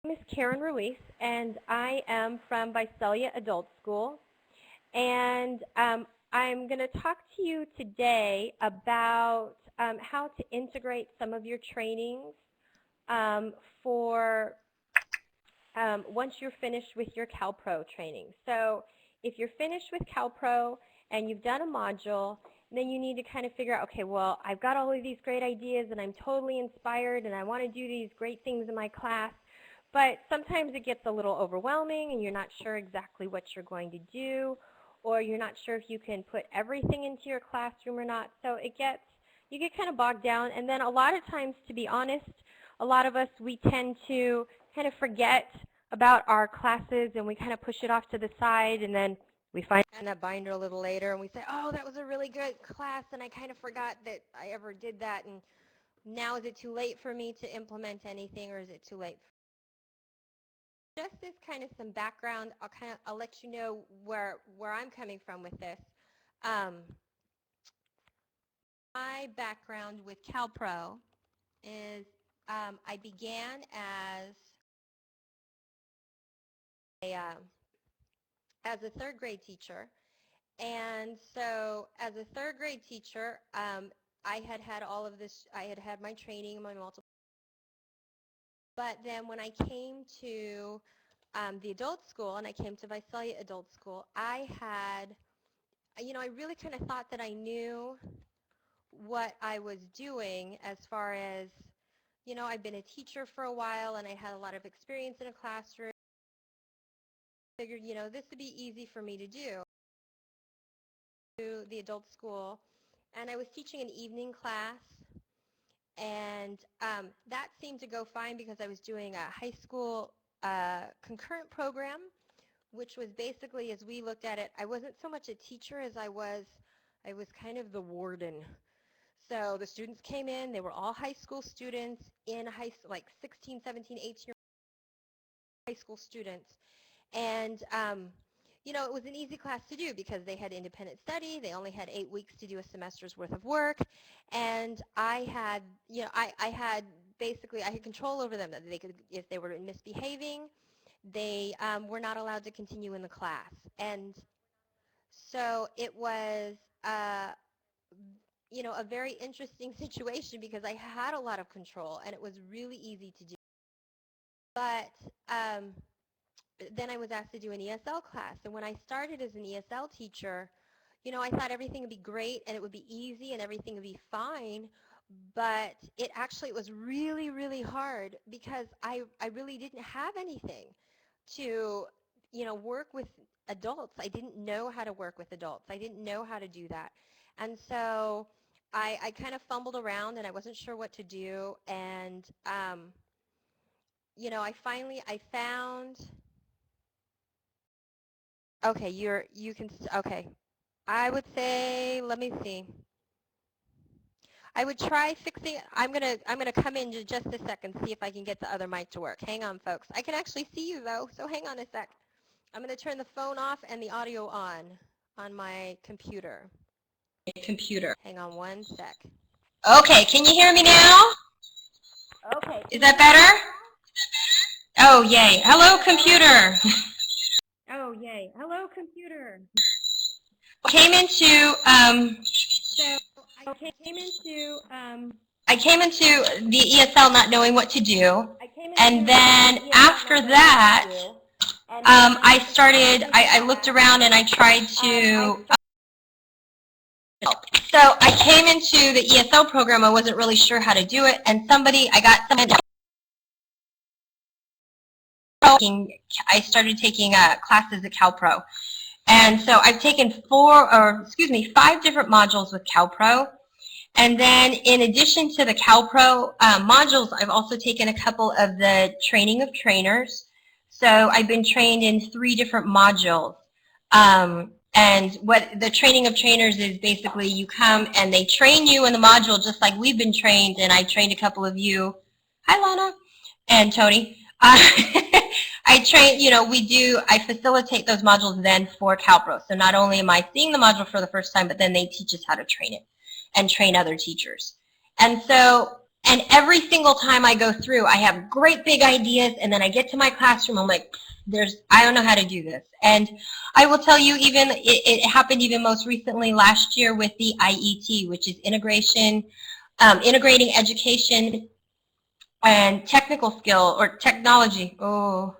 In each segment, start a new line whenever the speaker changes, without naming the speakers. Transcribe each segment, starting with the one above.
My name is Karen Ruiz, and I am from Visalia Adult School. And I'm going to talk to you today about how to integrate some of your trainings for once you're finished with your CALPRO training. So if you're finished with CALPRO and you've done a module, then you need to kind of figure out, okay, well, I've got all of these great ideas and I'm totally inspired and I want to do these great things in my class, but sometimes it gets a little overwhelming and you're not sure exactly what you're going to do, or you're not sure if you can put everything into your classroom or not. So you get kind of bogged down, and then a lot of times, to be honest, a lot of us, we tend to kind of forget about our classes and we kind of push it off to the side, and then we find it in that binder a little later and we say, oh, that was a really good class and I kind of forgot that I ever did that, and now is it too late for me to implement anything, or is it too late? Just as kind of some background, I'll let you know where I'm coming from with this. My background with CALPRO is I began as a third grade teacher, and so as a third grade teacher, I had all of this. I had my training, my multiple. But then when I came to the adult school, and I came to Visalia Adult School, I really kind of thought that I knew what I was doing as far as, I've been a teacher for a while and I had a lot of experience in a classroom. I figured, this would be easy for me to do. To the adult school, and I was teaching an evening class, and that seemed to go fine because I was doing a high school concurrent program, which was basically, as we looked at it, I wasn't so much a teacher as I was kind of the warden. So the students came in, they were all high school students in like 16, 17, 18 high school students. And, it was an easy class to do because they had independent study. They only had 8 weeks to do a semester's worth of work. And I had, I had control over them. That they could, if they were misbehaving, they were not allowed to continue in the class. And so it was, a very interesting situation because I had a lot of control and it was really easy to do. But then I was asked to do an ESL class, and when I started as an ESL teacher, I thought everything would be great and it would be easy and everything would be fine, but it was really, really hard because I really didn't have anything to, work with adults. I didn't know how to work with adults. I didn't know how to do that. And so I kind of fumbled around and I wasn't sure what to do, and, I found, okay, okay. I would say, let me see. I would try fixing, I'm gonna come in just a second, see if I can get the other mic to work. Hang on, folks. I can actually see you though, so hang on a sec. I'm gonna turn the phone off and the audio on my computer. Hang on one sec. Okay, can you hear me now? Okay. Is that better? Oh, yay. Hello, computer. Oh, yay. Hello, computer. I came into the ESL not knowing what to do, and then after that, I looked around and I tried to help. So I came into the ESL program, I wasn't really sure how to do it, and I started taking classes at CalPro. And so I've taken 5 different modules with CalPro. And then in addition to the CalPro modules, I've also taken a couple of the training of trainers. So I've been trained in 3 different modules. And what the training of trainers is, basically you come and they train you in the module just like we've been trained, and I trained a couple of you. Hi, Lana and Tony. I facilitate those modules then for CalPro. So not only am I seeing the module for the first time, but then they teach us how to train it and train other teachers. And so And every single time I go through, I have great big ideas, and then I get to my classroom, I'm like, I don't know how to do this. And I will tell you, even it happened even most recently last year with the IET, which is integrating education and technical skill or technology. Oh,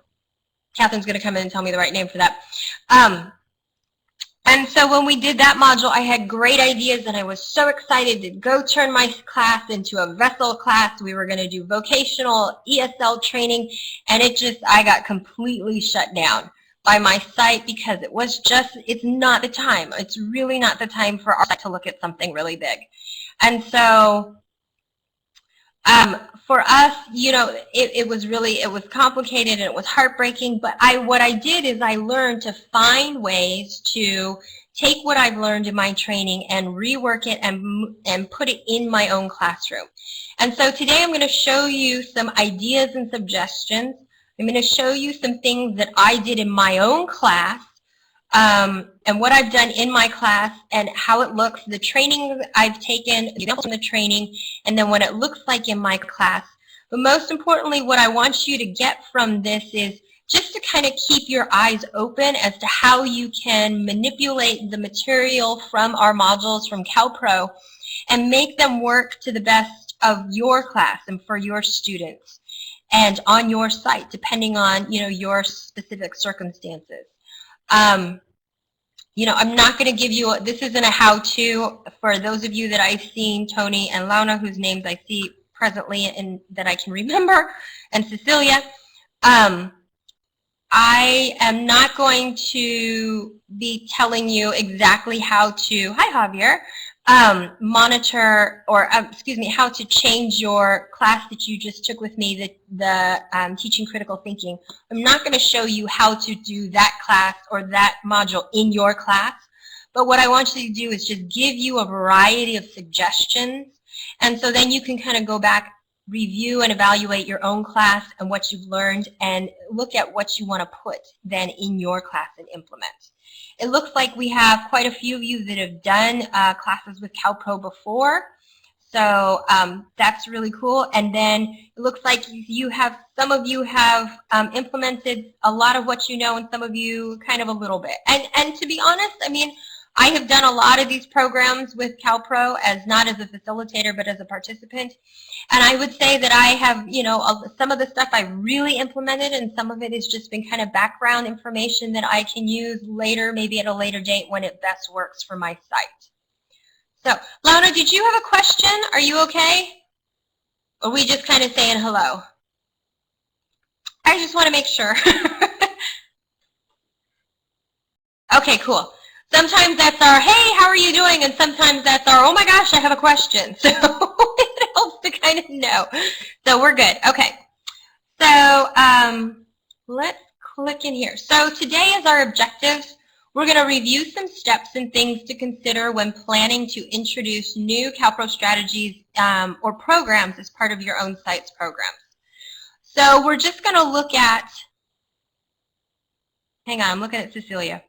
Catherine's going to come in and tell me the right name for that. And so when we did that module, I had great ideas, and I was so excited to go turn my class into a vessel class. We were going to do vocational ESL training, and I got completely shut down by my site because it's not the time. It's really not the time for our site to look at something really big. And so for us, it was complicated and it was heartbreaking, but what I did is I learned to find ways to take what I've learned in my training and rework it and put it in my own classroom. And so today I'm going to show you some ideas and suggestions. I'm going to show you some things that I did in my own class, and what I've done in my class and how it looks, the training I've taken, examples from the training, and then what it looks like in my class. But most importantly, what I want you to get from this is just to kind of keep your eyes open as to how you can manipulate the material from our modules from CalPro and make them work to the best of your class and for your students and on your site, depending on your specific circumstances. I'm not going to give you, this isn't a how-to. For those of you that I've seen, Tony and Launa, whose names I see presently and that I can remember, and Cecilia, I am not going to be telling you exactly how to, hi Javier, monitor or, how to change your class that you just took with me, the Teaching Critical Thinking. I'm not going to show you how to do that class or that module in your class, but what I want you to do is just give you a variety of suggestions, and so then you can kind of go back, review and evaluate your own class and what you've learned and look at what you want to put then in your class and implement. It looks like we have quite a few of you that have done classes with CalPro before, so that's really cool. And then it looks like some of you have implemented a lot of what you know, and some of you kind of a little bit. And to be honest, I have done a lot of these programs with CalPro not as a facilitator, but as a participant. And I would say that I have, some of the stuff I really implemented, and some of it has just been kind of background information that I can use later, maybe at a later date when it best works for my site. So, Launa, did you have a question? Are you okay? Or are we just kind of saying hello? I just want to make sure. Okay, cool. Sometimes that's our, hey, how are you doing? And sometimes that's our, oh my gosh, I have a question. So it helps to kind of know. So we're good. Okay. So let's click in here. So today as our objectives, we're going to review some steps and things to consider when planning to introduce new CalPro strategies or programs as part of your own site's programs. So we're just going to look at, hang on, I'm looking at Cecilia.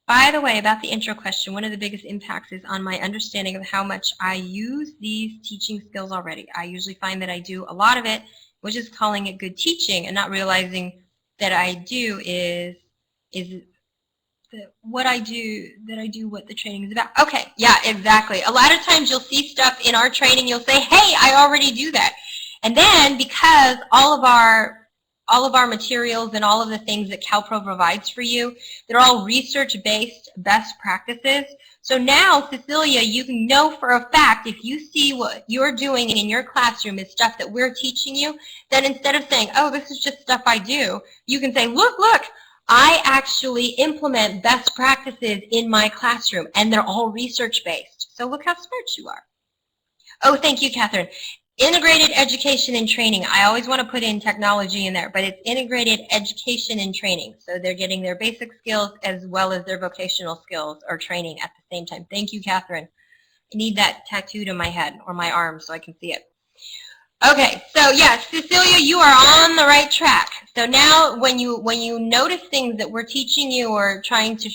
By the way, about the intro question, one of the biggest impacts is on my understanding of how much I use these teaching skills already. I usually find that I do a lot of it, which is calling it good teaching, and not realizing that I do what I do what the training is about. Okay, yeah, exactly. A lot of times you'll see stuff in our training, you'll say, hey, I already do that. And then because all of our materials and all of the things that CalPro provides for you, they're all research-based best practices. So now, Cecilia, you can know for a fact if you see what you're doing in your classroom is stuff that we're teaching you, then instead of saying, oh, this is just stuff I do, you can say, look, I actually implement best practices in my classroom, and they're all research-based. So look how smart you are. Oh, thank you, Catherine. Integrated education and training. I always want to put in technology in there, but it's integrated education and training. So they're getting their basic skills as well as their vocational skills or training at the same time. Thank you, Catherine. I need that tattooed on my head or my arm so I can see it. Okay, so yeah, Cecilia, you are on the right track. So now when you notice things that we're teaching you or trying to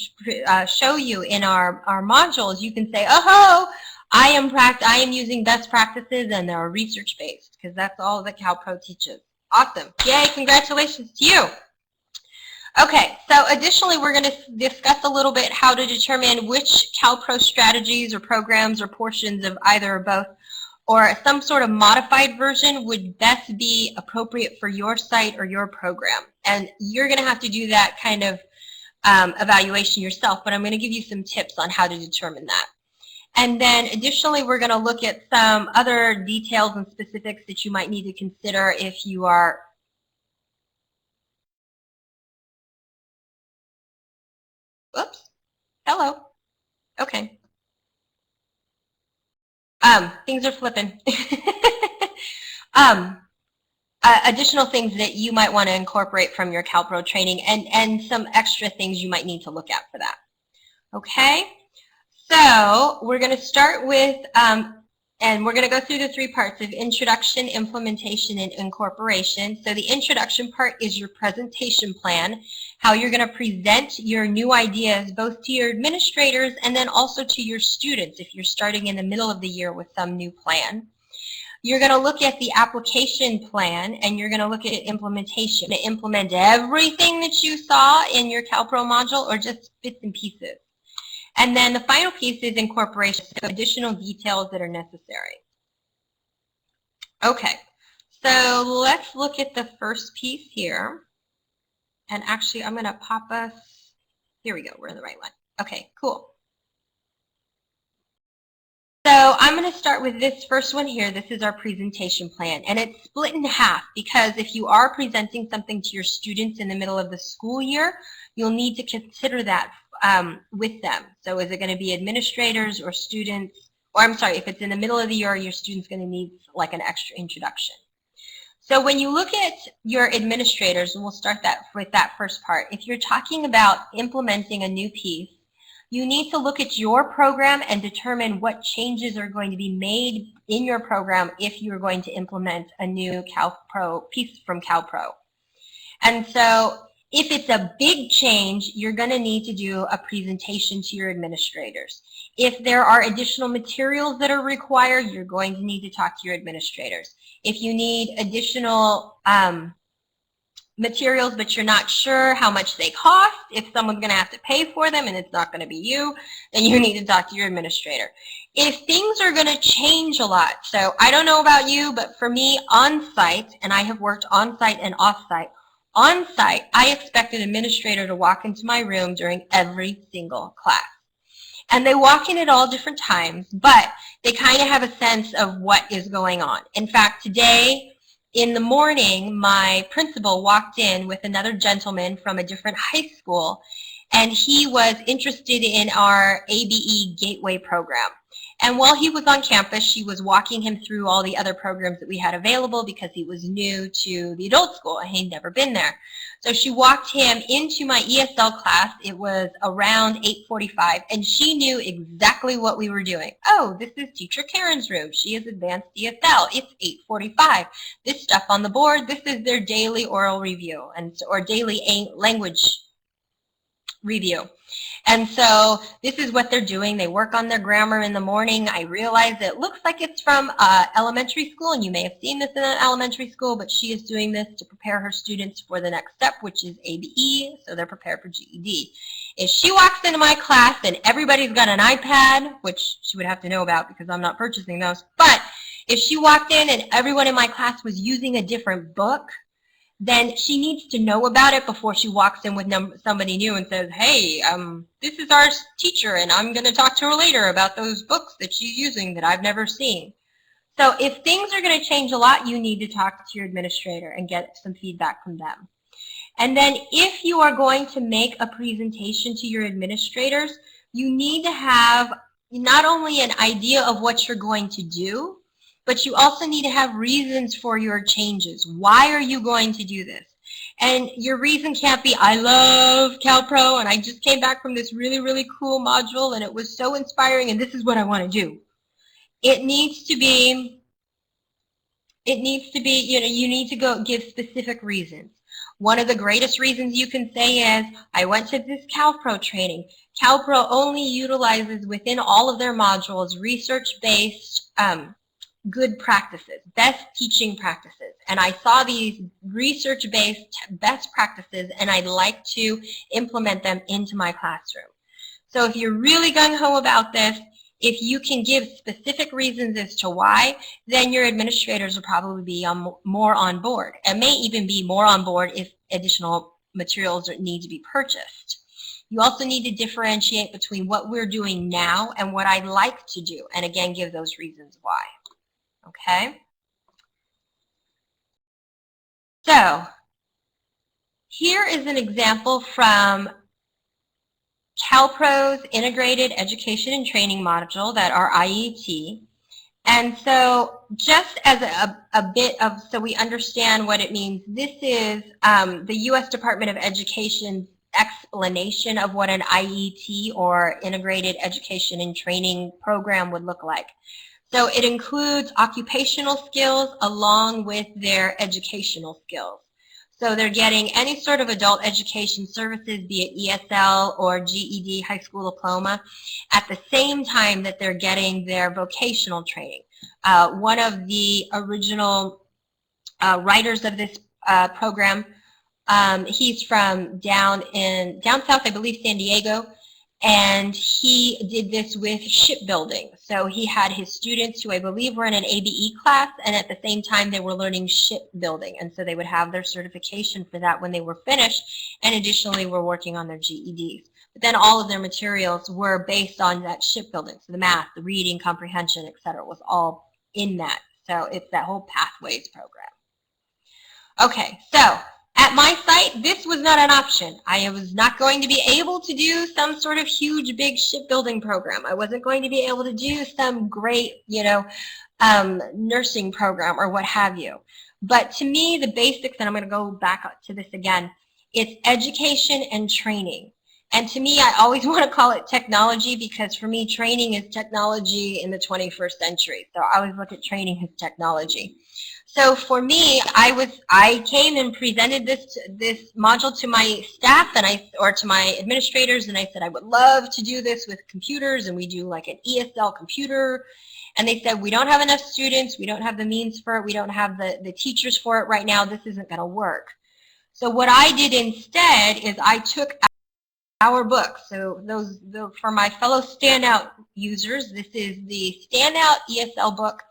show you in our modules, you can say, oh, I am using best practices, and they're research-based, because that's all that CalPro teaches. Awesome. Yay, congratulations to you. Okay, so additionally, we're going to discuss a little bit how to determine which CalPro strategies or programs or portions of either or both or some sort of modified version would best be appropriate for your site or your program. And you're going to have to do that kind of evaluation yourself, but I'm going to give you some tips on how to determine that. And then additionally, we're going to look at some other details and specifics that you might need to consider if you are oops, hello. Okay. Things are flipping. Additional things that you might want to incorporate from your CalPro training and some extra things you might need to look at for that. Okay, so we're going to start with, and we're going to go through the 3 parts of introduction, implementation, and incorporation. So the introduction part is your presentation plan, how you're going to present your new ideas both to your administrators and then also to your students if you're starting in the middle of the year with some new plan. You're going to look at the application plan, and you're going to look at implementation. To implement everything that you saw in your CalPro module or just bits and pieces. And then the final piece is incorporation, so additional details that are necessary. Okay, so let's look at the first piece here. And actually, I'm going to pop us, here we go, we're in the right one. Okay, cool. So I'm going to start with this first one here. This is our presentation plan, and it's split in half because if you are presenting something to your students in the middle of the school year, you'll need to consider that with them. So is it going to be administrators or students, or I'm sorry, if it's in the middle of the year, your student's going to need like an extra introduction. So when you look at your administrators, and we'll start that with that first part, if you're talking about implementing a new piece, you need to look at your program and determine what changes are going to be made in your program if you're going to implement a new CalPro piece from CalPro. And so if it's a big change, you're going to need to do a presentation to your administrators. If there are additional materials that are required, you're going to need to talk to your administrators. If you need additional materials, but you're not sure how much they cost, if someone's going to have to pay for them and it's not going to be you, then you need to talk to your administrator. If things are going to change a lot, so I don't know about you, but for me on-site, and I have worked on-site and off-site, on-site, I expect an administrator to walk into my room during every single class. And they walk in at all different times, but they kind of have a sense of what is going on. In fact, today, in the morning, my principal walked in with another gentleman from a different high school, and he was interested in our ABE Gateway program. And while he was on campus, she was walking him through all the other programs that we had available because he was new to the adult school and he'd never been there. So she walked him into my ESL class. It was around 8:45, and she knew exactly what we were doing. Oh, this is Teacher Karen's room. She is advanced ESL. It's 8:45. This stuff on the board, this is their daily oral review or daily language review. And so this is what they're doing. They work on their grammar in the morning. I realize it looks like it's from elementary school, and you may have seen this in an elementary school, but she is doing this to prepare her students for the next step, which is ABE, so they're prepared for GED. If she walks into my class and everybody's got an iPad, which she would have to know about because I'm not purchasing those, but if she walked in and everyone in my class was using a different book, then she needs to know about it before she walks in with somebody new and says, hey, this is our teacher, and I'm going to talk to her later about those books that she's using that I've never seen. So if things are going to change a lot, you need to talk to your administrator and get some feedback from them. And then if you are going to make a presentation to your administrators, you need to have not only an idea of what you're going to do, but you also need to have reasons for your changes. Why are you going to do this? And your reason can't be, I love CalPro and I just came back from this really, really cool module and it was so inspiring and this is what I want to do. It needs to be, you know, you need to go give specific reasons. One of the greatest reasons you can say is, I went to this CALPRO training. CALPRO only utilizes within all of their modules research-based good practices, best teaching practices. And I saw these research-based best practices, and I'd like to implement them into my classroom. So if you're really gung-ho about this, if you can give specific reasons as to why, then your administrators will probably be more on board, and may even be more on board if additional materials need to be purchased. You also need to differentiate between what we're doing now and what I'd like to do, and again, give those reasons why. Okay? So, here is an example from CALPRO's Integrated Education and Training module, that are IET. And so just as a bit of, so we understand what it means, this is the U.S. Department of Education's explanation of what an IET, or Integrated Education and Training program, would look like. So it includes occupational skills along with their educational skills. So they're getting any sort of adult education services, be it ESL or GED, high school diploma, at the same time that they're getting their vocational training. One of the original writers of this program, he's from down south, I believe San Diego, and he did this with shipbuilding. So he had his students, who I believe were in an ABE class, and at the same time they were learning shipbuilding, and so they would have their certification for that when they were finished, and additionally were working on their GEDs. But then all of their materials were based on that shipbuilding, so the math, the reading, comprehension, etc. was all in that. So it's that whole Pathways program. Okay, so at my site, this was not an option. I was not going to be able to do some sort of huge, big shipbuilding program. I wasn't going to be able to do some great, nursing program or what have you. But to me, the basics, and I'm going to go back to this again, it's education and training. And to me, I always want to call it technology, because for me, training is technology in the 21st century. So I always look at training as technology. So for me, I came and presented this module to my staff or to my administrators, and I said I would love to do this with computers, and we do like an ESL computer. And they said, we don't have enough students, we don't have the means for it, we don't have the teachers for it right now, this isn't going to work. So what I did instead is I took our book. So for my fellow Standout users, this is the Standout ESL book.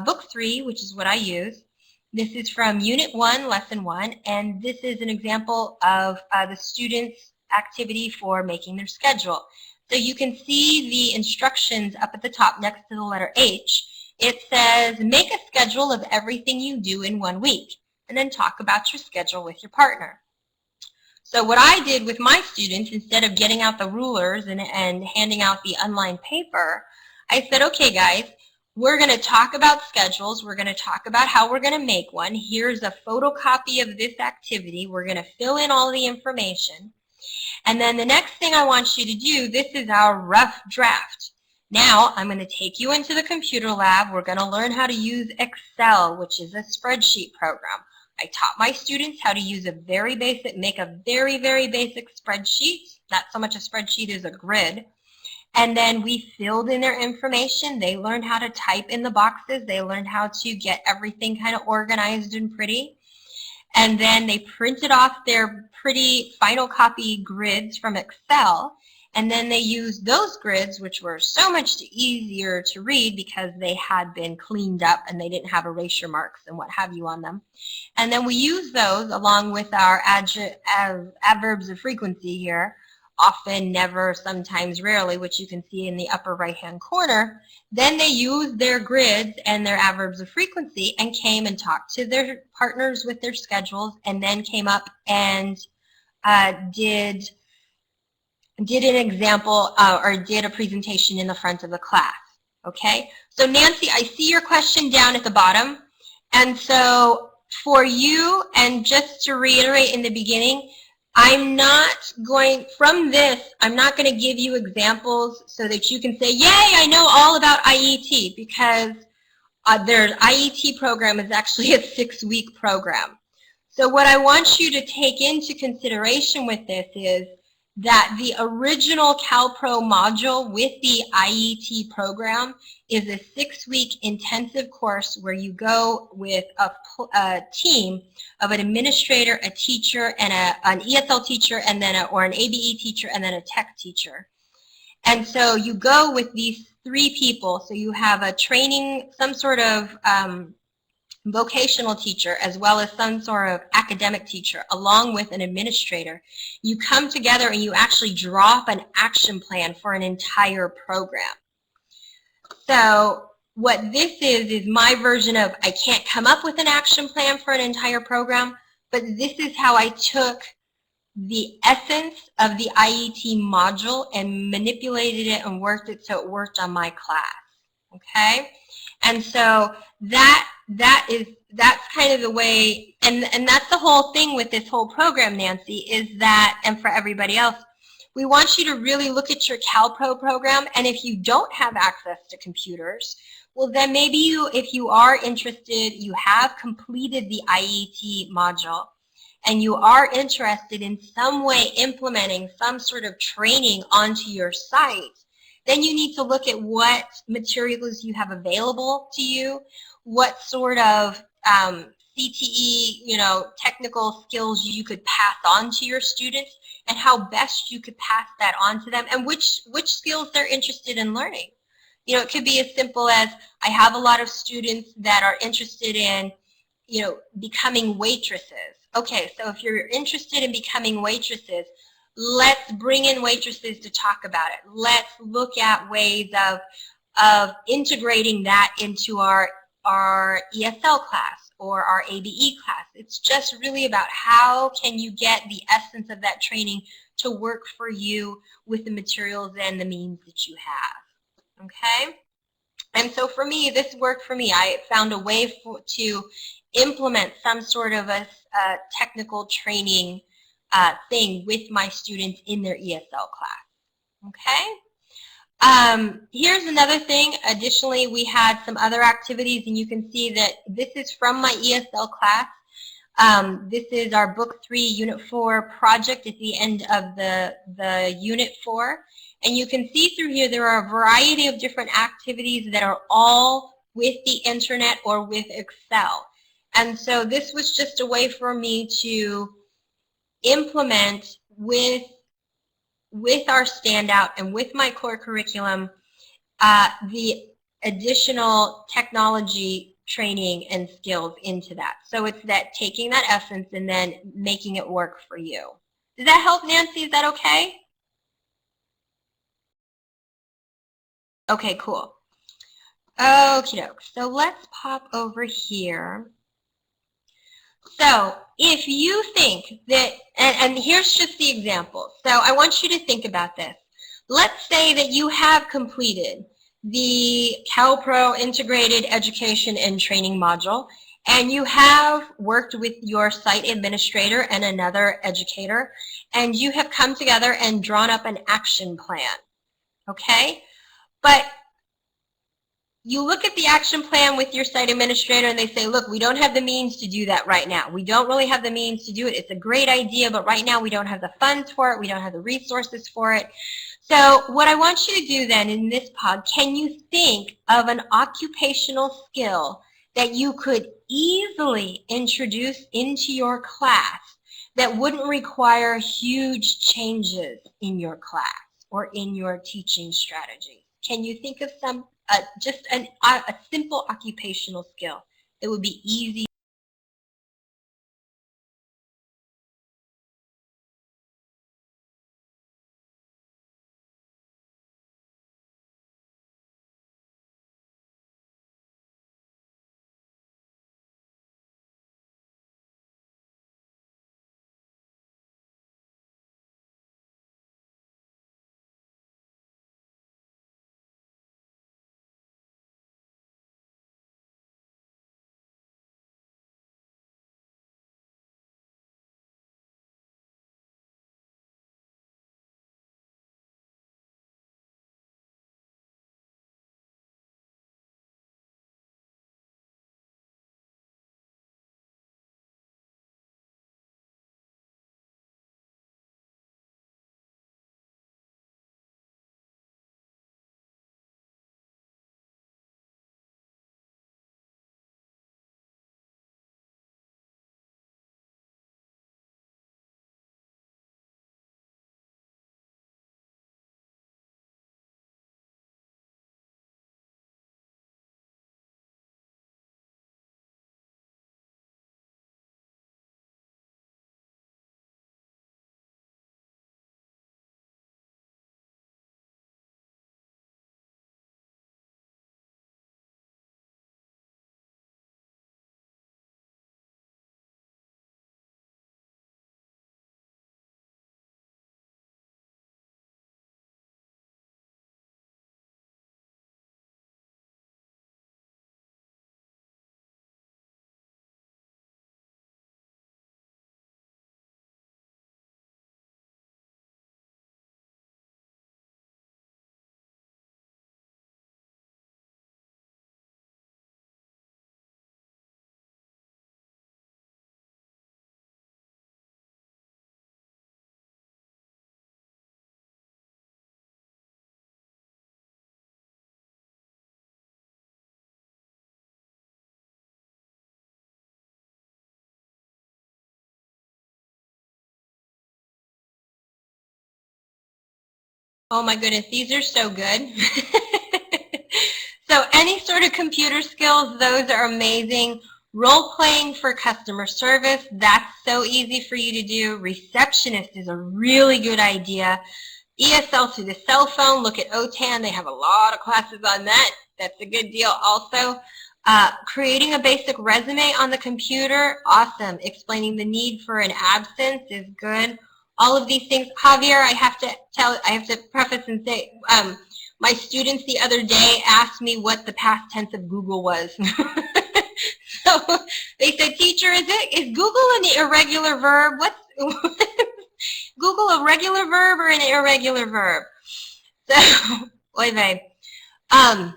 Book 3, which is what I use. This is from Unit 1, Lesson 1, and this is an example of the students' activity for making their schedule. So you can see the instructions up at the top next to the letter H. It says, make a schedule of everything you do in 1 week, and then talk about your schedule with your partner. So what I did with my students, instead of getting out the rulers and handing out the unlined paper, I said, okay guys, we're going to talk about schedules. We're going to talk about how we're going to make one. Here's a photocopy of this activity. We're going to fill in all the information. And then the next thing I want you to do, this is our rough draft. Now I'm going to take you into the computer lab. We're going to learn how to use Excel, which is a spreadsheet program. I taught my students how to use make a very, very basic spreadsheet. Not so much a spreadsheet as a grid. And then we filled in their information. They learned how to type in the boxes. They learned how to get everything kind of organized and pretty. And then they printed off their pretty final copy grids from Excel. And then they used those grids, which were so much easier to read because they had been cleaned up and they didn't have erasure marks and what have you on them. And then we used those along with our adverbs of frequency here. Often, never, sometimes, rarely, which you can see in the upper right-hand corner. Then they used their grids and their adverbs of frequency and came and talked to their partners with their schedules, and then came up and did an example or did a presentation in the front of the class. Okay? So Nancy, I see your question down at the bottom. And so for you, and just to reiterate in the beginning, I'm not going to give you examples so that you can say, yay, I know all about IET, because their IET program is actually a 6-week program. So what I want you to take into consideration with this is that the original CalPro module with the IET program is a 6-week intensive course where you go with a team of an administrator, a teacher, and an ESL teacher, and then or an ABE teacher, and then a tech teacher. And so you go with these 3 people. So you have a training, some sort of vocational teacher, as well as some sort of academic teacher, along with an administrator. You come together and you actually draw up an action plan for an entire program. So what this is my version of, I can't come up with an action plan for an entire program, but this is how I took the essence of the IET module and manipulated it and worked it so it worked on my class. Okay? And so that's kind of the way, and that's the whole thing with this whole program, Nancy, is that, and for everybody else, we want you to really look at your CalPro program, and if you don't have access to computers, well then maybe if you are interested, you have completed the IET module, and you are interested in some way implementing some sort of training onto your site, then you need to look at what materials you have available to you, what sort of CTE, technical skills you could pass on to your students, and how best you could pass that on to them, and which skills they're interested in learning. It could be as simple as, I have a lot of students that are interested in, becoming waitresses. Okay, so if you're interested in becoming waitresses, let's bring in waitresses to talk about it. Let's look at ways of integrating that into our ESL class or our ABE class. It's just really about how can you get the essence of that training to work for you with the materials and the means that you have. Okay? And so for me, this worked for me. I found a way to implement some sort of a technical training thing with my students in their ESL class. Okay? Here's another thing. Additionally, we had some other activities, and you can see that this is from my ESL class. This is our Book 3, Unit 4 project at the end of the Unit 4. And you can see through here there are a variety of different activities that are all with the internet or with Excel. And so this was just a way for me to implement with our standout and with my core curriculum the additional technology training and skills into that. So it's that taking that essence and then making it work for you. Does that help, Nancy? Is that okay? Okay, cool. Okie doke. So let's pop over here. So if you think that, and here's just the example. So I want you to think about this. Let's say that you have completed the CalPro Integrated Education and Training module, and you have worked with your site administrator and another educator, and you have come together and drawn up an action plan. Okay? But you look at the action plan with your site administrator and they say, look, we don't have the means to do that right now. We don't really have the means to do it. It's a great idea, but right now we don't have the funds for it. We don't have the resources for it. So what I want you to do then in this pod, can you think of an occupational skill that you could easily introduce into your class that wouldn't require huge changes in your class or in your teaching strategy? Can you think of some just a simple occupational skill that would be easy Oh my goodness, these are so good. So any sort of computer skills, those are amazing. Role playing for customer service, that's so easy for you to do. Receptionist is a really good idea. ESL through the cell phone, look at OTAN, they have a lot of classes on that. That's a good deal also. Creating a basic resume on the computer, awesome. Explaining the need for an absence is good. All of these things. Javier, I have to preface and say, my students the other day asked me what the past tense of Google was. So they said, teacher, is Google an irregular verb? What's Google a regular verb or an irregular verb? So, oy vey. Oh,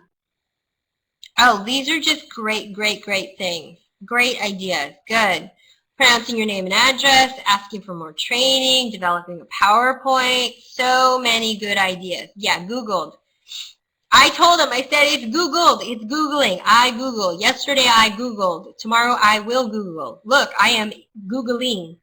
these are just great, great, great things. Great ideas. Good. Pronouncing your name and address, asking for more training, developing a PowerPoint. So many good ideas. Yeah, Googled. I told them, I said, it's Googled. It's Googling. I Google. Yesterday I Googled. Tomorrow I will Google. Look, I am Googling.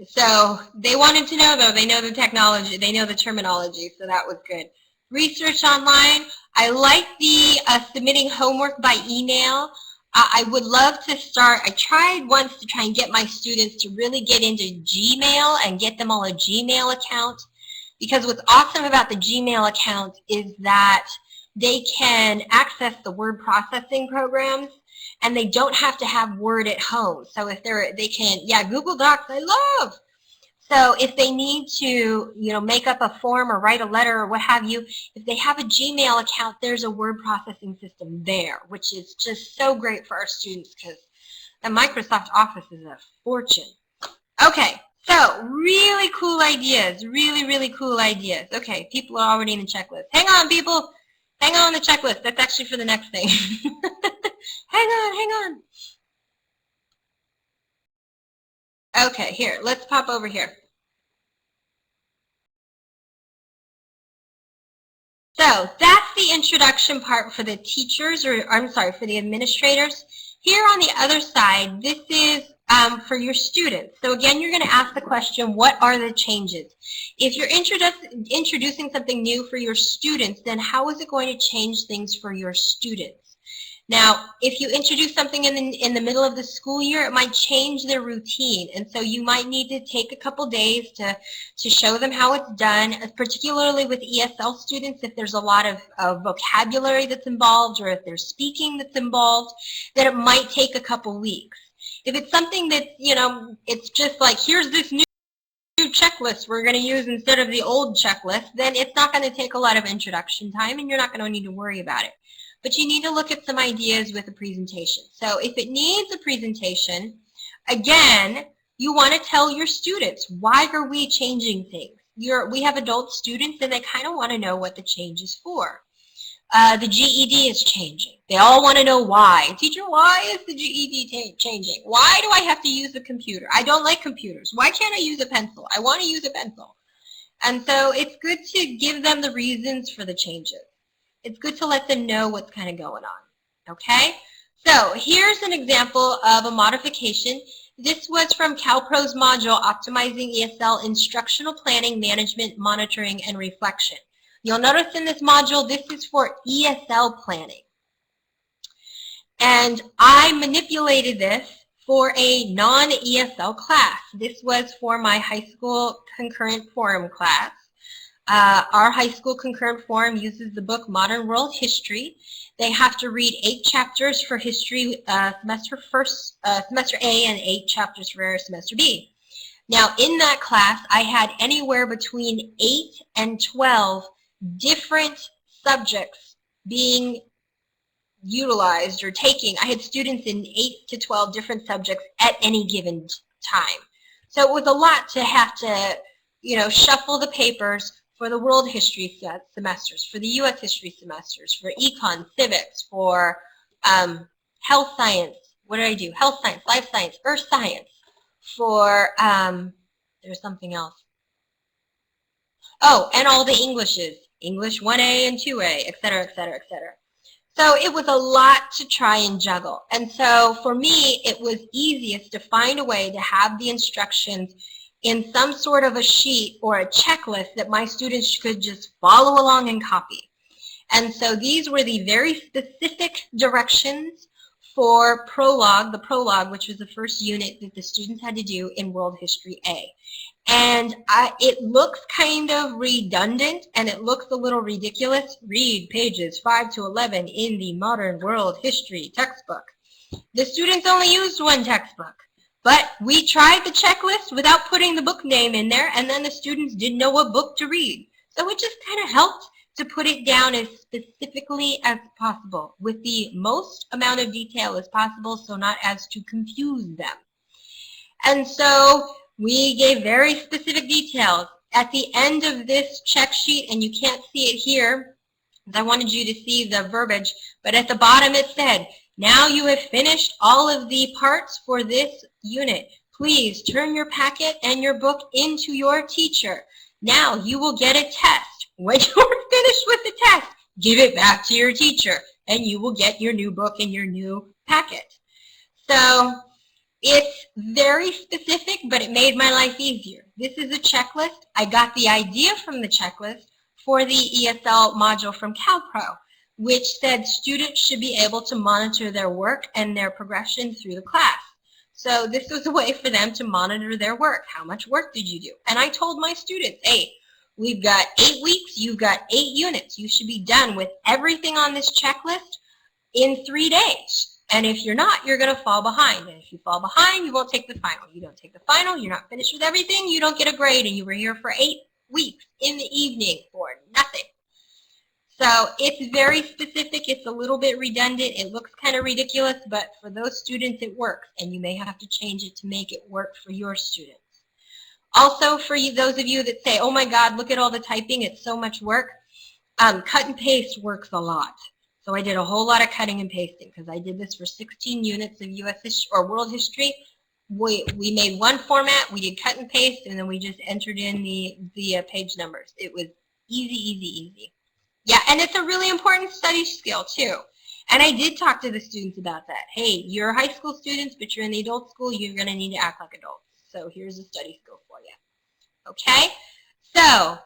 So they wanted to know, though. They know the technology. They know the terminology, so that was good. Research online. I like the submitting homework by email. I would love to start. I tried once to try and get my students to really get into Gmail and get them all a Gmail account. Because what's awesome about the Gmail account is that they can access the word processing programs and they don't have to have Word at home. So if they can, yeah, Google Docs I love. So if they need to, make up a form or write a letter or what have you, if they have a Gmail account, there's a word processing system there, which is just so great for our students because the Microsoft Office is a fortune. Okay, so really cool ideas, really, really cool ideas. Okay, people are already in the checklist. Hang on, people. Hang on the checklist. That's actually for the next thing. Hang on. Okay, here, let's pop over here. So that's the introduction part for the teachers, or I'm sorry, for the administrators. Here on the other side, this is for your students. So again, you're going to ask the question, what are the changes? If you're introducing something new for your students, then how is it going to change things for your students? Now, if you introduce something in the middle of the school year, it might change their routine. And so you might need to take a couple days to show them how it's done, particularly with ESL students. If there's a lot of vocabulary that's involved or if there's speaking that's involved, then it might take a couple weeks. If it's something that, it's just like, here's this new checklist we're going to use instead of the old checklist, then it's not going to take a lot of introduction time and you're not going to need to worry about it. But you need to look at some ideas with a presentation. So if it needs a presentation, again, you want to tell your students, why are we changing things? We have adult students and they kind of want to know what the change is for. The GED is changing. They all want to know why. Teacher, why is the GED changing? Why do I have to use a computer? I don't like computers. Why can't I use a pencil? I want to use a pencil. And so it's good to give them the reasons for the changes. It's good to let them know what's kind of going on, okay? So here's an example of a modification. This was from CALPRO's module, Optimizing ESL Instructional Planning, Management, Monitoring, and Reflection. You'll notice in this module, this is for ESL planning. And I manipulated this for a non-ESL class. This was for my high school concurrent forum class. Our high school concurrent forum uses the book Modern World History. They have to read 8 chapters for history semester A and 8 chapters for semester B. Now in that class I had anywhere between 8 and 12 different subjects being utilized or taking. I had students in 8 to 12 different subjects at any given time. So it was a lot to have to, shuffle the papers for the world history semesters, for the U.S. history semesters, for econ, civics, for health science. What did I do? Health science, life science, earth science, for, there's something else. Oh, and all the Englishes, English 1A and 2A, et cetera, et cetera, et cetera. So it was a lot to try and juggle. And so for me, it was easiest to find a way to have the instructions in some sort of a sheet or a checklist that my students could just follow along and copy. And so these were the very specific directions for PROLOGUE, the PROLOGUE, which was the first unit that the students had to do in World History A. And it looks kind of redundant and it looks a little ridiculous. Read pages 5 to 11 in the Modern World History textbook. The students only used one textbook. But we tried the checklist without putting the book name in there, and then the students didn't know what book to read. So it just kind of helped to put it down as specifically as possible with the most amount of detail as possible so not as to confuse them. And so we gave very specific details. At the end of this check sheet, and you can't see it here, I wanted you to see the verbiage, but at the bottom it said, now you have finished all of the parts for this unit. Please turn your packet and your book into your teacher. Now you will get a test. When you're finished with the test, give it back to your teacher and you will get your new book and your new packet. So it's very specific, but it made my life easier. This is a checklist. I got the idea from the checklist for the ESL module from CALPRO, which said students should be able to monitor their work and their progression through the class. So this was a way for them to monitor their work. How much work did you do? And I told my students, hey, we've got 8 weeks, you've got 8 units. You should be done with everything on this checklist in 3 days. And if you're not, you're going to fall behind. And if you fall behind, you won't take the final. You don't take the final, you're not finished with everything, you don't get a grade, and you were here for 8 weeks in the evening for nothing. So it's very specific. It's a little bit redundant. It looks kind of ridiculous, but for those students it works, and you may have to change it to make it work for your students. Also, for you, those of you that say, oh my God, look at all the typing, it's so much work, cut and paste works a lot. So I did a whole lot of cutting and pasting because I did this for 16 units of U.S. history or world history. We made one format, we did cut and paste, and then we just entered in the page numbers. It was easy, easy, easy. Yeah, and it's a really important study skill too. And I did talk to the students about that. Hey, you're high school students, but you're in the adult school, you're going to need to act like adults. So here's a study skill for you. Okay, so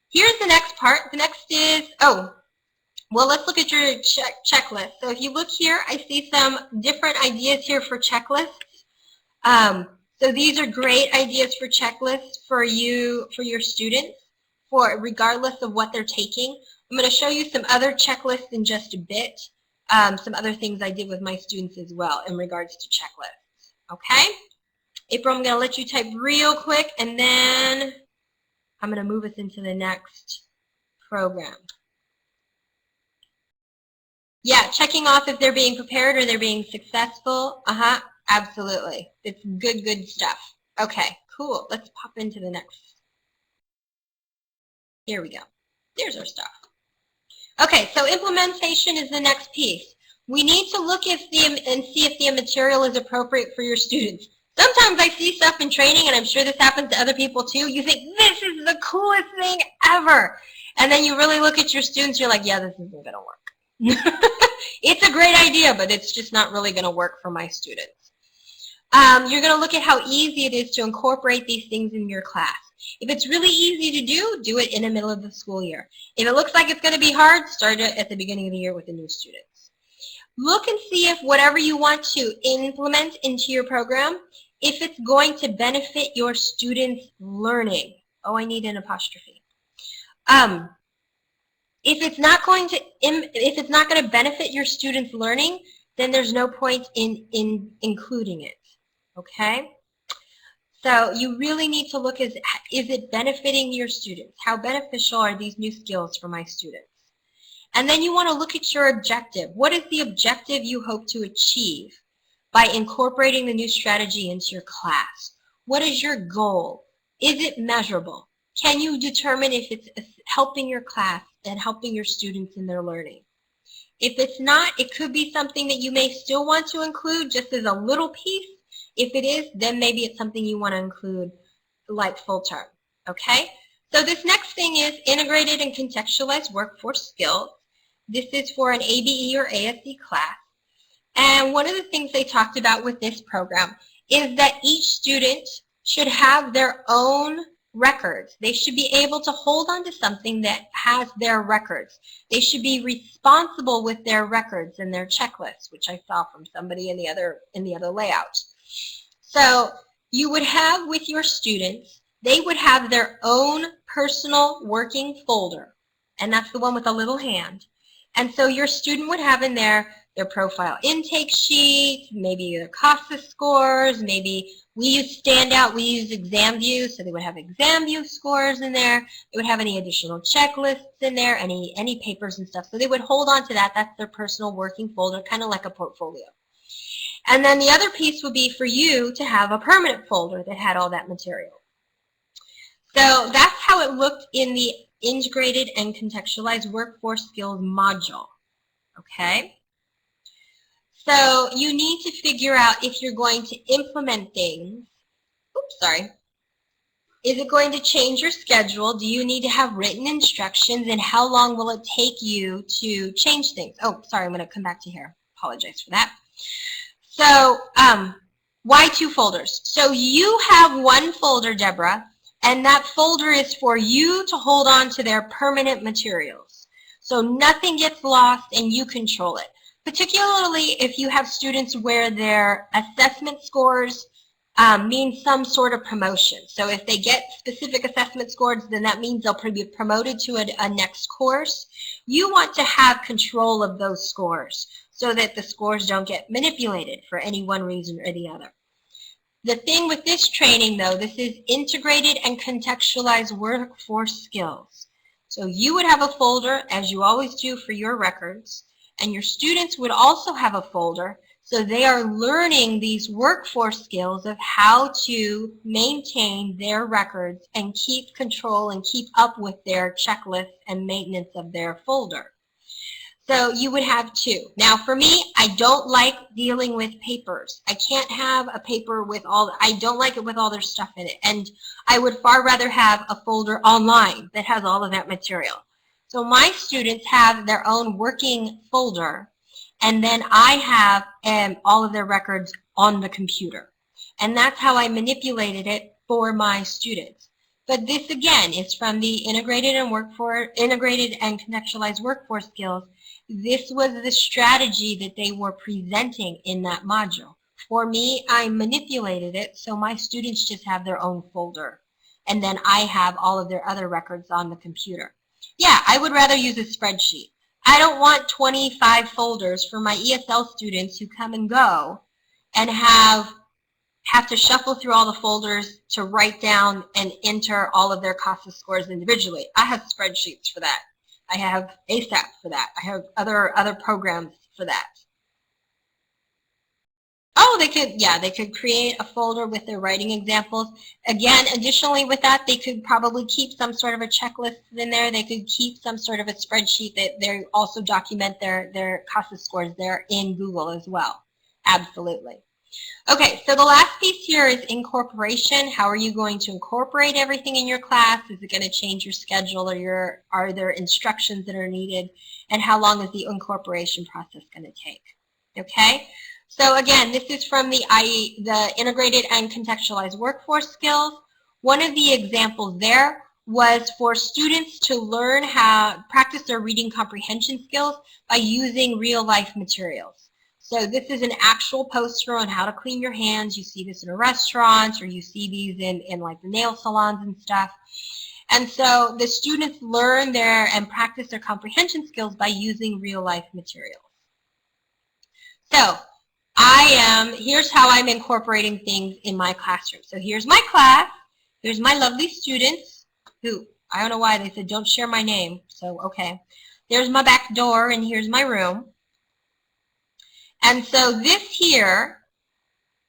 here's the next part. The next is, well, let's look at your checklist. So if you look here, I see some different ideas here for checklists. So these are great ideas for checklists for you, for your students, regardless of what they're taking. I'm going to show you some other checklists in just a bit, some other things I did with my students as well in regards to checklists. Okay? April, I'm going to let you type real quick, and then I'm going to move us into the next program. Yeah, checking off if they're being prepared or they're being successful. Absolutely. It's good, good stuff. Okay, cool. Let's pop into the next. Here we go. There's our stuff. Okay, so implementation is the next piece. We need to look and see if the material is appropriate for your students. Sometimes I see stuff in training, and I'm sure this happens to other people too. You think, this is the coolest thing ever. And then you really look at your students, you're like, yeah, this isn't going to work. It's a great idea, but it's just not really going to work for my students. You're going to look at how easy it is to incorporate these things in your class. If it's really easy to do it in the middle of the school year. If it looks like it's going to be hard, start it at the beginning of the year with the new students. Look and see if whatever you want to implement into your program, if it's going to benefit your students' learning. Oh, I need an apostrophe. If it's not going to benefit your students' learning, then there's no point in including it. Okay? So you really need to look is it benefiting your students? How beneficial are these new skills for my students? And then you want to look at your objective. What is the objective you hope to achieve by incorporating the new strategy into your class? What is your goal? Is it measurable? Can you determine if it's helping your class and helping your students in their learning? If it's not, it could be something that you may still want to include just as a little piece. If it is, then maybe it's something you want to include like full term. Okay? So this next thing is integrated and contextualized workforce skills. This is for an ABE or ASE class. And one of the things they talked about with this program is that each student should have their own records. They should be able to hold on to something that has their records. They should be responsible with their records and their checklists, which I saw from somebody in the other layout. So you would have with your students, they would have their own personal working folder, and that's the one with a little hand. And so your student would have in there their profile intake sheet, maybe their CASA scores, maybe we use Standout, we use Exam View, so they would have Exam View scores in there. They would have any additional checklists in there, any papers and stuff. So they would hold on to that. That's their personal working folder, kind of like a portfolio. And then the other piece would be for you to have a permanent folder that had all that material. So that's how it looked in the Integrated and Contextualized Workforce Skills module. Okay? So you need to figure out if you're going to implement things. Oops, sorry. Is it going to change your schedule? Do you need to have written instructions? And how long will it take you to change things? Oh, sorry, I'm going to come back to here. Apologize for that. So why two folders? So you have one folder, Deborah, and that folder is for you to hold on to their permanent materials. So nothing gets lost and you control it. Particularly if you have students where their assessment scores mean some sort of promotion. So if they get specific assessment scores, then that means they'll be promoted to a next course. You want to have control of those scores so that the scores don't get manipulated for any one reason or the other. The thing with this training, though, this is Integrated and Contextualized Workforce Skills. So you would have a folder, as you always do, for your records. And your students would also have a folder, so they are learning these workforce skills of how to maintain their records and keep control and keep up with their checklist and maintenance of their folder. So you would have two. Now for me, I don't like dealing with papers. I can't have a paper with I don't like it with all their stuff in it. And I would far rather have a folder online that has all of that material. So my students have their own working folder, and then I have all of their records on the computer. And that's how I manipulated it for my students. But this, again, is from the Integrated and Contextualized Workforce Skills. This was the strategy that they were presenting in that module. For me, I manipulated it so my students just have their own folder. And then I have all of their other records on the computer. Yeah, I would rather use a spreadsheet. I don't want 25 folders for my ESL students who come and go and have to shuffle through all the folders to write down and enter all of their CASA scores individually. I have spreadsheets for that. I have ASAP for that. I have other programs for that. Oh, they could create a folder with their writing examples. Again, additionally with that, they could probably keep some sort of a checklist in there. They could keep some sort of a spreadsheet that they also document their CASA scores there in Google as well. Absolutely. Okay, so the last piece here is incorporation. How are you going to incorporate everything in your class? Is it going to change your schedule, or are there instructions that are needed? And how long is the incorporation process going to take? Okay? So again, this is from the Integrated and Contextualized Workforce Skills. One of the examples there was for students to learn how to practice their reading comprehension skills by using real-life materials. So this is an actual poster on how to clean your hands. You see this in a restaurant, or you see these in like the nail salons and stuff. And so the students learn and practice their comprehension skills by using real-life materials. So here's how I'm incorporating things in my classroom. So here's my class. Here's my lovely students who, I don't know why they said don't share my name. So, okay. There's my back door, and here's my room. And so this here,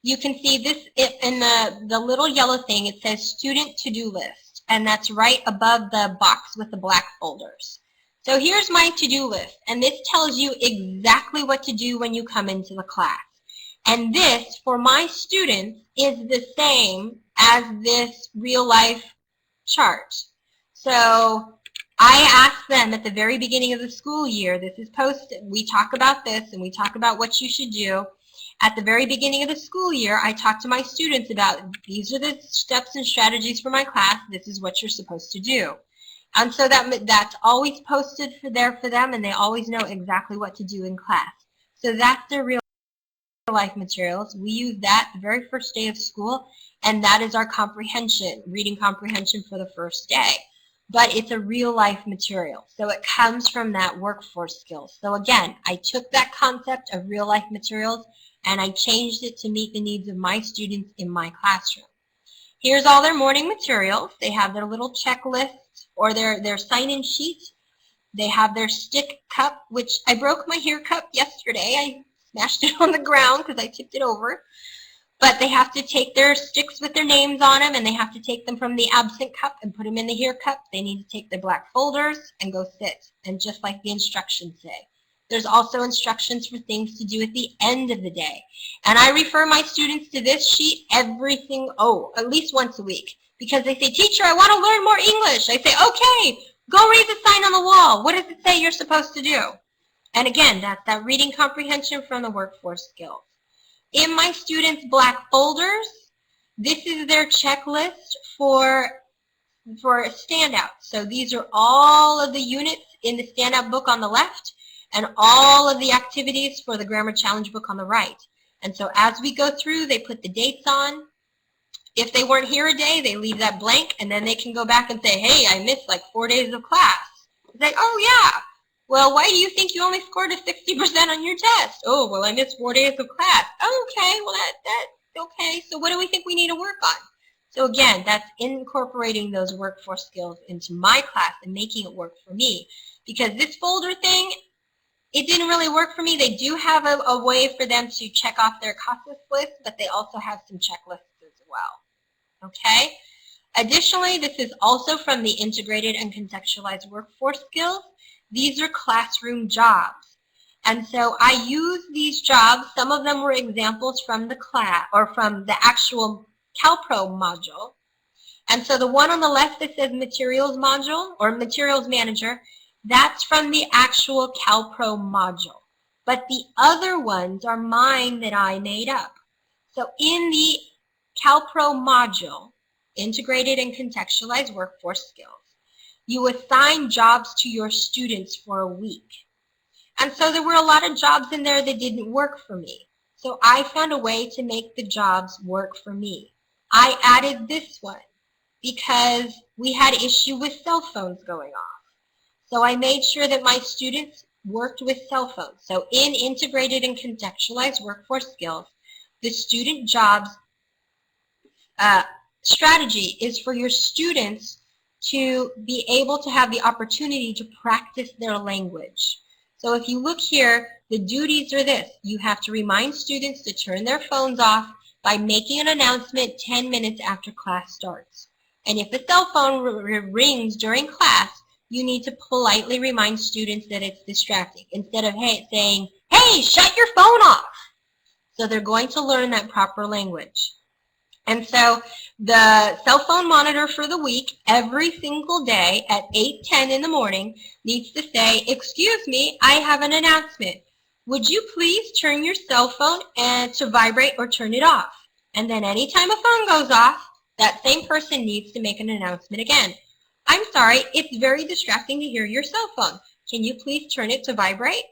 you can see this in the little yellow thing. It says student to-do list, and that's right above the box with the black folders. So here's my to-do list, and this tells you exactly what to do when you come into the class. And this, for my students, is the same as this real-life chart. So I asked them at the very beginning of the school year, this is posted, we talk about this, and we talk about what you should do. At the very beginning of the school year, I talk to my students about these are the steps and strategies for my class. This is what you're supposed to do. And so that's always posted there for them, and they always know exactly what to do in class. So that's their real life materials. We use that the very first day of school, and that is our comprehension, reading comprehension for the first day. But it's a real life material. So it comes from that workforce skills. So again, I took that concept of real life materials and I changed it to meet the needs of my students in my classroom. Here's all their morning materials. They have their little checklist or their sign-in sheet. They have their stick cup, which I broke my hair cup yesterday. I smashed it on the ground because I tipped it over. But they have to take their sticks with their names on them, and they have to take them from the absent cup and put them in the here cup. They need to take their black folders and go sit, and just like the instructions say. There's also instructions for things to do at the end of the day. And I refer my students to this sheet at least once a week, because they say, teacher, I want to learn more English. I say, okay, go read the sign on the wall. What does it say you're supposed to do? And again, that's that reading comprehension from the workforce skills. In my students' black folders, this is their checklist for standouts. So these are all of the units in the standout book on the left and all of the activities for the grammar challenge book on the right. And so as we go through, they put the dates on. If they weren't here a day, they leave that blank, and then they can go back and say, hey, I missed like 4 days of class. It's like, oh yeah. Well, why do you think you only scored a 60% on your test? Oh, well, I missed 4 days of class. Okay, well, okay. So what do we think we need to work on? So again, that's incorporating those workforce skills into my class and making it work for me. Because this folder thing, it didn't really work for me. They do have a way for them to check off their CASAS list, but they also have some checklists as well. Okay? Additionally, this is also from the Integrated and Contextualized Workforce Skills. These are classroom jobs. And so I use these jobs. Some of them were examples from the class or from the actual CALPRO module. And so the one on the left that says Materials Module or Materials Manager, that's from the actual CALPRO module. But the other ones are mine that I made up. So in the CALPRO module, Integrated and Contextualized Workforce Skills, you assign jobs to your students for a week. And so there were a lot of jobs in there that didn't work for me. So I found a way to make the jobs work for me. I added this one because we had issue with cell phones going off. So I made sure that my students worked with cell phones. So in Integrated and Contextualized Workforce Skills, the student jobs strategy is for your students to be able to have the opportunity to practice their language. So if you look here, the duties are this. You have to remind students to turn their phones off by making an announcement 10 minutes after class starts. And if the cell phone rings during class, you need to politely remind students that it's distracting instead of saying, hey, shut your phone off. So they're going to learn that proper language. And so the cell phone monitor for the week, every single day at 8:10 in the morning, needs to say, excuse me, I have an announcement. Would you please turn your cell phone to vibrate or turn it off? And then anytime a phone goes off, that same person needs to make an announcement again. I'm sorry, it's very distracting to hear your cell phone. Can you please turn it to vibrate?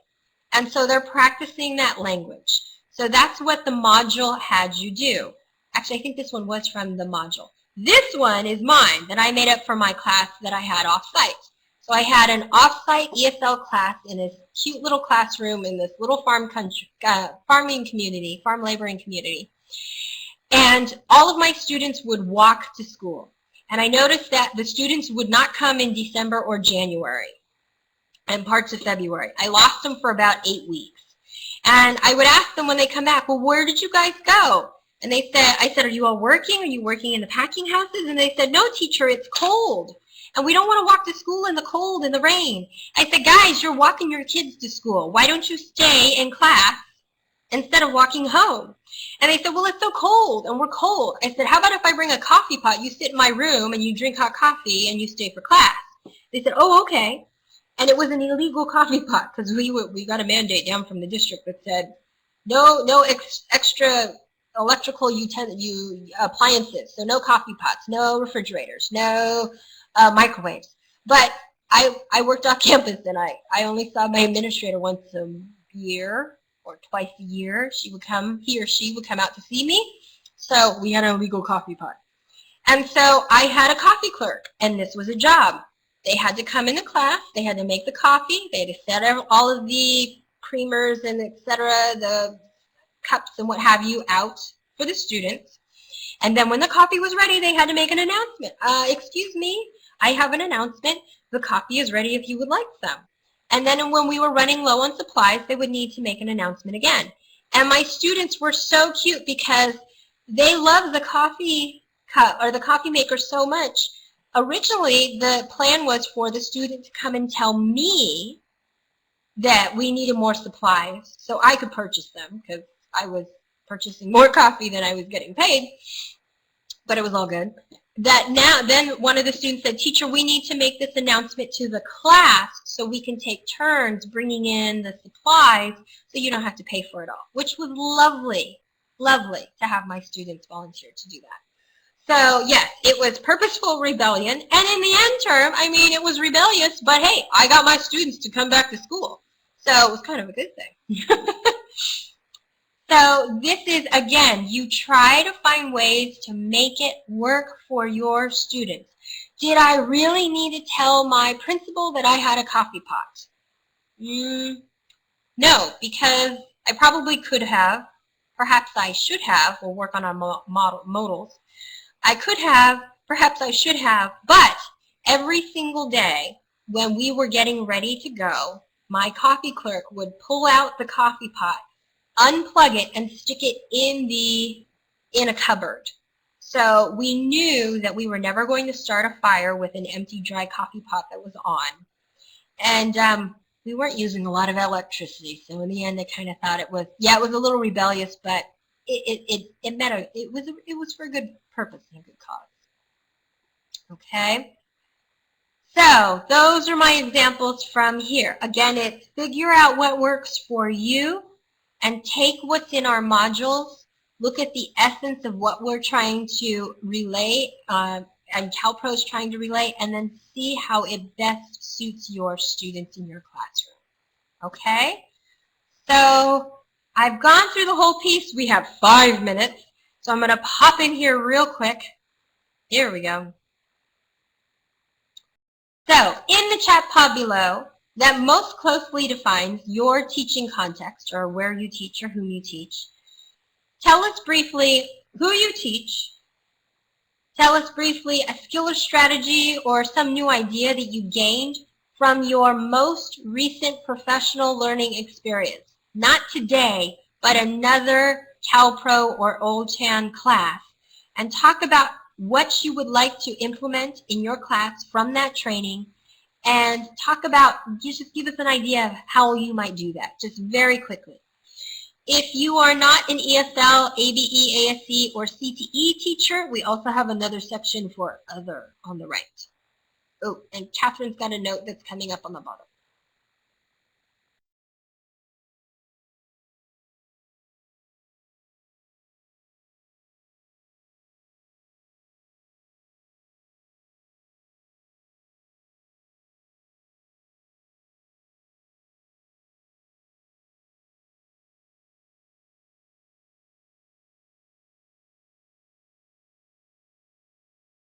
And so they're practicing that language. So that's what the module had you do. Actually, I think this one was from the module. This one is mine that I made up for my class that I had off-site. So I had an off-site ESL class in this cute little classroom in this little farming community, farm laboring community. And all of my students would walk to school. And I noticed that the students would not come in December or January and parts of February. I lost them for about 8 weeks. And I would ask them when they come back, well, where did you guys go? And I said, are you all working? Are you working in the packing houses? And they said, no, teacher, it's cold. And we don't want to walk to school in the cold, in the rain. I said, guys, you're walking your kids to school. Why don't you stay in class instead of walking home? And they said, well, it's so cold, and we're cold. I said, how about if I bring a coffee pot? You sit in my room, and you drink hot coffee, and you stay for class. They said, oh, okay. And it was an illegal coffee pot because we got a mandate down from the district that said, no extra electrical appliances. So no coffee pots, no refrigerators, no microwaves. But I worked off campus, and I only saw my administrator once a year or twice a year. He or she would come out to see me. So we had an illegal coffee pot. And so I had a coffee clerk, and this was a job. They had to come into class, they had to make the coffee, they had to set all of the creamers and etc., the cups and what have you out for the students. And then when the coffee was ready, they had to make an announcement. Excuse me, I have an announcement. The coffee is ready if you would like some. And then when we were running low on supplies, they would need to make an announcement again. And my students were so cute because they loved the coffee cup or the coffee maker so much. Originally, the plan was for the student to come and tell me that we needed more supplies so I could purchase them, because I was purchasing more coffee than I was getting paid, but it was all good. Then one of the students said, "Teacher, we need to make this announcement to the class so we can take turns bringing in the supplies so you don't have to pay for it all," which was lovely, lovely to have my students volunteer to do that. So yes, it was purposeful rebellion, and in the end term, I mean, it was rebellious, but hey, I got my students to come back to school. So it was kind of a good thing. So this is, again, you try to find ways to make it work for your students. Did I really need to tell my principal that I had a coffee pot? No, because I probably could have. Perhaps I should have. We'll work on our modals. I could have, perhaps I should have, but every single day when we were getting ready to go, my coffee clerk would pull out the coffee pot, unplug it, and stick it in a cupboard. So we knew that we were never going to start a fire with an empty, dry coffee pot that was on. And we weren't using a lot of electricity, so in the end, they kind of thought it was, yeah, it was a little rebellious, but it was for a good purpose and a good cause. Okay. So those are my examples from here. Again, it's figure out what works for you and take what's in our modules, look at the essence of what we're trying to relay and CalPro is trying to relay, and then see how it best suits your students in your classroom. Okay? So I've gone through the whole piece. We have 5 minutes, so I'm going to pop in here real quick. Here we go. So in the chat pod below, that most closely defines your teaching context, or where you teach or whom you teach. Tell us briefly who you teach. Tell us briefly a skill or strategy or some new idea that you gained from your most recent professional learning experience. Not today, but another CalPro or OLCHAN class. And talk about what you would like to implement in your class from that training, and talk about, just give us an idea of how you might do that, just very quickly. If you are not an ESL, ABE, ASC, or CTE teacher, we also have another section for other on the right. Oh, and Catherine's got a note that's coming up on the bottom.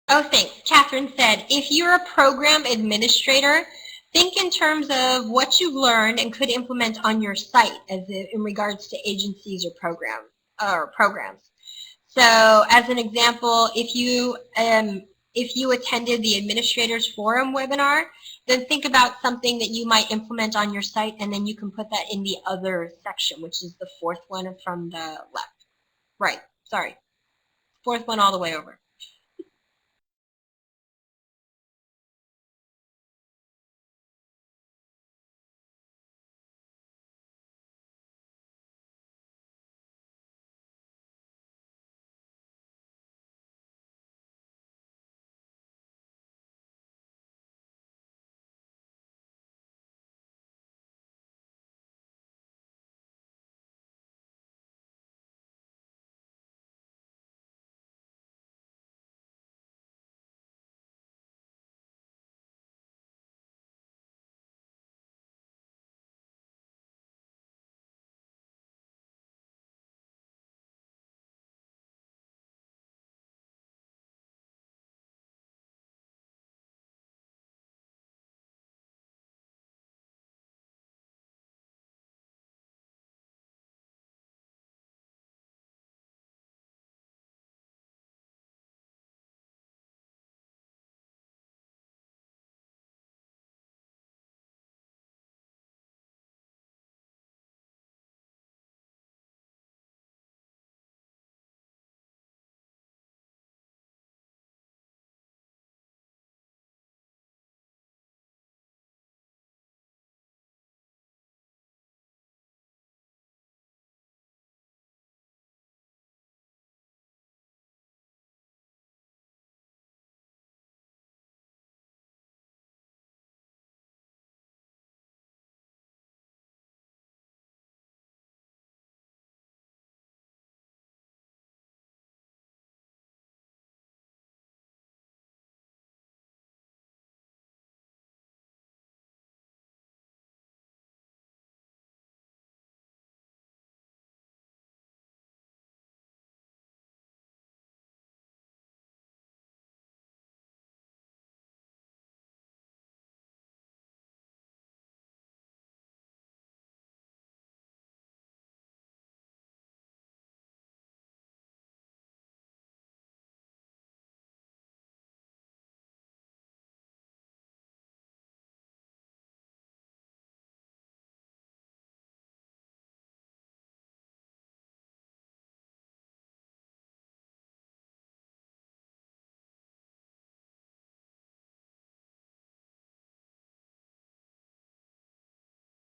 Oh, thanks. Catherine said, if you're a program administrator, think in terms of what you've learned and could implement on your site in regards to agencies or programs. So as an example, if you attended the Administrators Forum webinar, then think about something that you might implement on your site, and then you can put that in the other section, which is the 4th one from the left. Right, sorry. 4th one all the way over.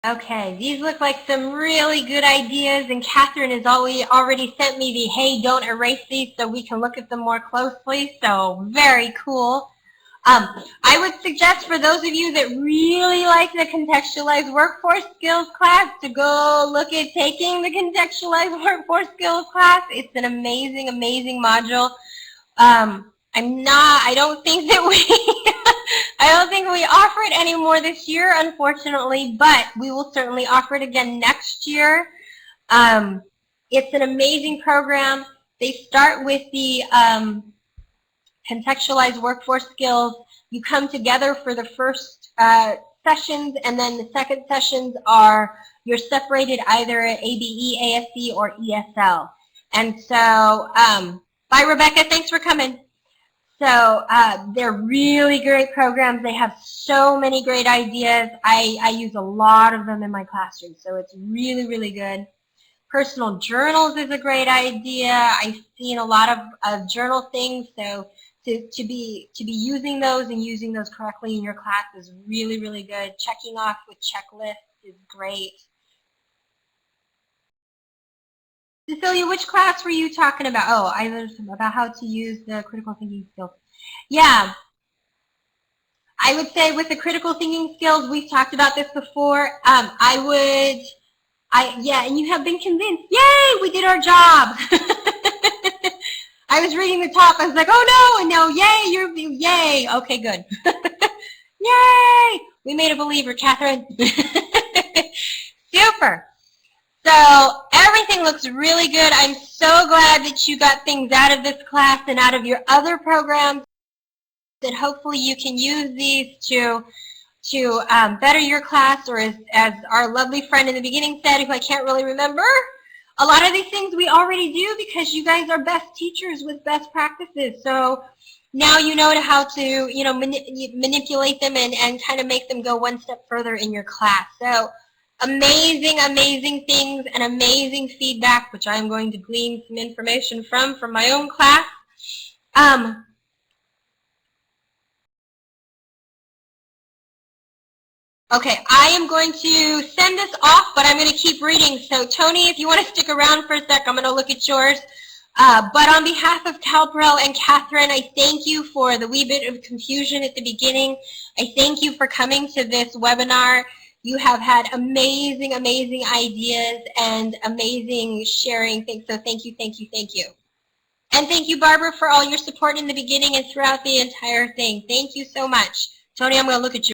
Okay, these look like some really good ideas, and Catherine has already sent me the hey, don't erase these so we can look at them more closely, so very cool. I would suggest for those of you that really like the Contextualized Workforce Skills class to go look at taking the Contextualized Workforce Skills class. It's an amazing, amazing module. I don't think that I don't think we offer it anymore this year, unfortunately, but we will certainly offer it again next year. It's an amazing program. They start with the Contextualized Workforce Skills. You come together for the first sessions, and then the second sessions you're separated either at ABE, ASC, or ESL. And so, bye, Rebecca. Thanks for coming. So they're really great programs. They have so many great ideas. I use a lot of them in my classroom, so it's really, really good. Personal journals is a great idea. I've seen a lot of journal things, so to be using those and using those correctly in your class is really, really good. Checking off with checklists is great. Cecilia, which class were you talking about? Oh, I was about how to use the critical thinking skills. Yeah, I would say with the critical thinking skills, we've talked about this before. Yeah, and you have been convinced. Yay, we did our job. I was reading the top. I was like, oh no, and now yay, okay, good. Yay, we made a believer, Catherine. Super. So everything looks really good. I'm so glad that you got things out of this class and out of your other programs, that hopefully you can use these to better your class, or as our lovely friend in the beginning said, who I can't really remember, a lot of these things we already do because you guys are best teachers with best practices. So now you know how to manipulate them and kind of make them go one step further in your class. So amazing, amazing things and amazing feedback, which I'm going to glean some information from my own class. Okay, I am going to send this off, but I'm going to keep reading. So Tony, if you want to stick around for a sec, I'm going to look at yours. But on behalf of CalPRO and Catherine, I thank you for the wee bit of confusion at the beginning. I thank you for coming to this webinar. You have had amazing, amazing ideas and amazing sharing things. So thank you, thank you, thank you. And thank you, Barbara, for all your support in the beginning and throughout the entire thing. Thank you so much. Tony, I'm going to look at you.